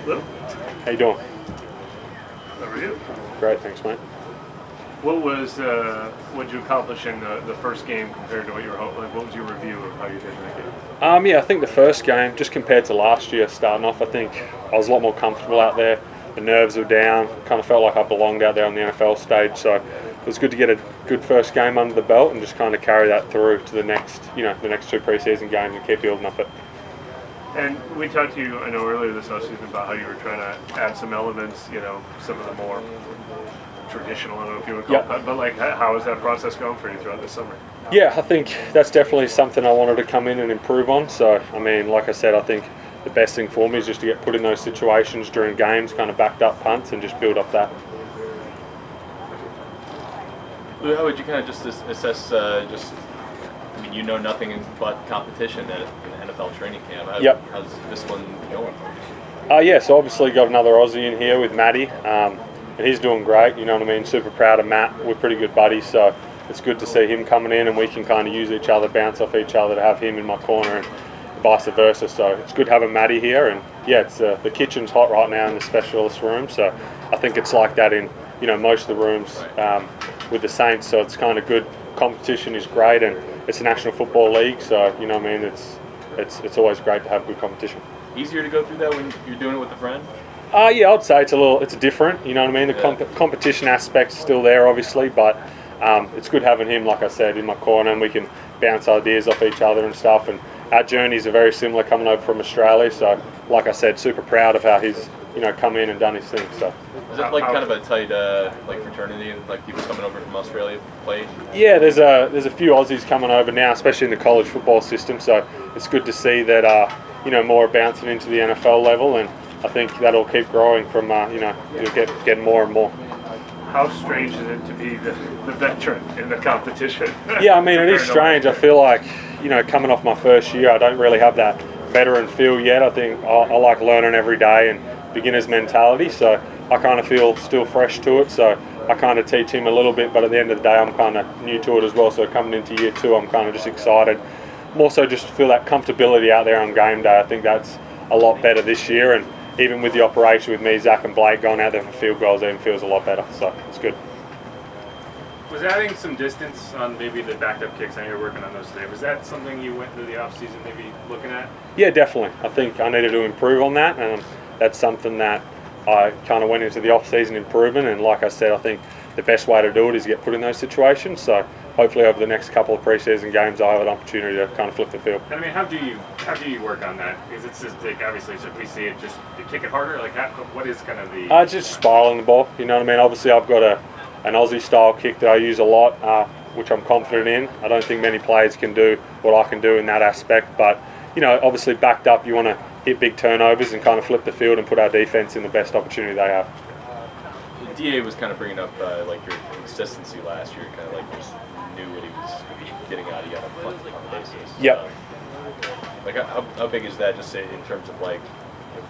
Lou? How you doing? How are you? Great, thanks, mate. What'd you accomplish in the first game compared to what you were hoping? Like, what was your review of how you did in that game? Yeah, I think the first game, just compared to last year starting off, I think I was a lot more comfortable out there. The nerves were down. Kind of felt like I belonged out there on the NFL stage. So it was good to get a good first game under the belt and just kind of carry that through to the next, the next two preseason games and keep building up it. And we talked to you, I know, earlier this offseason about how you were trying to add some elements, some of the more traditional, I don't know if you would call it that, but like, how is that process going for you throughout the summer? Yeah, I think that's definitely something I wanted to come in and improve on. So, like I said, I think the best thing for me is just to get put in those situations during games, kind of backed up punts, and just build up that. Lou, how would you kind of just assess you know nothing but competition at an NFL training camp. How's this one going for you? So obviously got another Aussie in here with Matty, and he's doing great, super proud of Matt. We're pretty good buddies, so it's good to see him coming in and we can kind of use each other, bounce off each other to have him in my corner and vice versa. So it's good having Matty here, and it's the kitchen's hot right now in the specialist room, so I think it's like that in most of the rooms with the Saints, so it's kind of good. Competition is great, and it's a National Football League, so it's always great to have good competition. Easier to go through that when you're doing it with a friend? I'd say it's different. The competition aspect's still there, obviously, but it's good having him, like I said, in my corner, and we can bounce ideas off each other and stuff. And our journeys are very similar coming over from Australia, so like I said, super proud of how he's come in and done his thing. So. Is it like kind of a tight fraternity, like people coming over from Australia play? Yeah, there's a few Aussies coming over now, especially in the college football system. So it's good to see that more bouncing into the NFL level, and I think that'll keep growing from you'll get more and more. How strange is it to be the veteran in the competition? Yeah, it is strange. I feel like coming off my first year, I don't really have that veteran feel yet. I think I like learning every day and beginner's mentality, so I kind of feel still fresh to it, so I kind of teach him a little bit, but at the end of the day I'm kind of new to it as well, so coming into year 2 I'm kind of just excited. More so just feel that comfortability out there on game day. I think that's a lot better this year, and even with the operation with me, Zach and Blake going out there for field goals even feels a lot better, so it's good. Was adding some distance on maybe the backed up kicks, I know you're working on those today, was that something you went through the off season maybe looking at? Yeah, definitely. I think I needed to improve on that, and that's something that I kind of went into the off-season improving, and like I said, I think the best way to do it is get put in those situations. So hopefully over the next couple of preseason games I'll have an opportunity to kind of flip the field. And how do you work on that? Because it's just obviously, so if we see it, just you kick it harder. What is kind of the? Just spiraling the ball. Obviously I've got an Aussie style kick that I use a lot, which I'm confident in. I don't think many players can do what I can do in that aspect, but obviously backed up, you want to hit big turnovers and kind of flip the field and put our defense in the best opportunity they have. The DA was kind of bringing up your consistency last year, kind of just knew what he was getting out of you on a basis. Yep. How big is that just in terms of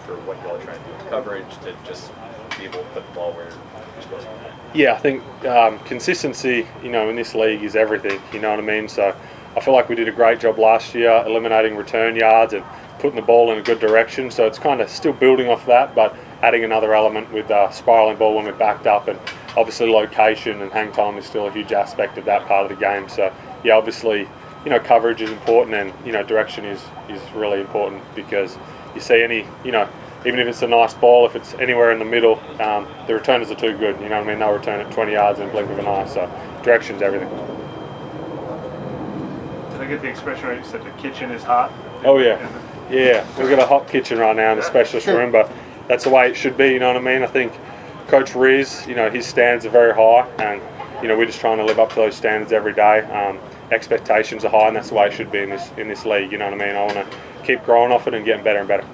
for what y'all are trying to do with coverage to just be able to put the ball where you're supposed to be? Yeah, I think consistency, in this league is everything, So I feel like we did a great job last year eliminating return yards and putting the ball in a good direction, so it's kind of still building off that, but adding another element with spiraling ball when we're backed up, and obviously location and hang time is still a huge aspect of that part of the game. So yeah, obviously coverage is important, and direction is really important, because you see any even if it's a nice ball, if it's anywhere in the middle, the returners are too good. They'll return it 20 yards in a blink of an eye, so direction's everything. Did I get the expression right? You said the kitchen is hot? Oh yeah. Yeah, we've got a hot kitchen right now in the specialist room, but that's the way it should be, I think Coach Riz, his standards are very high, and, we're just trying to live up to those standards every day. Expectations are high, and that's the way it should be in this league, I want to keep growing off it and getting better and better.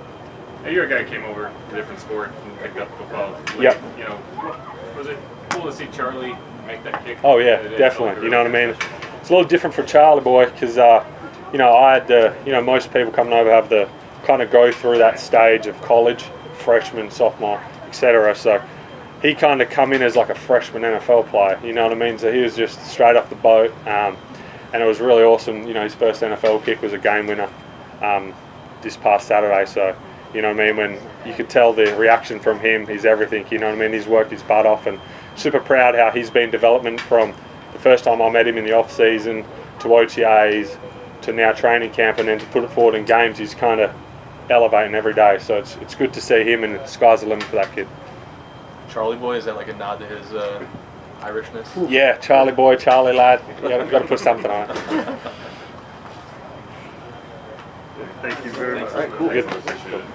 Now, you're a guy who came over to a different sport and picked up football. Yep. Was it cool to see Charlie make that kick? Oh yeah, definitely, It's a little different for Charlie boy, because I had most people coming over have the kind of go through that stage of college, freshman, sophomore, etc. So he kind of come in as like a freshman NFL player, So he was just straight off the boat, and it was really awesome. His first NFL kick was a game winner this past Saturday. So You know what I mean? When you could tell the reaction from him, he's everything. You know what I mean? He's worked his butt off, and super proud how he's been development from the first time I met him in the off season to OTAs to now training camp, and then to put it forward in games. He's kind of elevating every day. So it's good to see him, and the sky's the limit for that kid. Charlie boy, is that like a nod to his Irishness? Yeah, Charlie boy, Charlie lad. You got to put something on it. Thank you very much. All right, cool. Good. Appreciate it.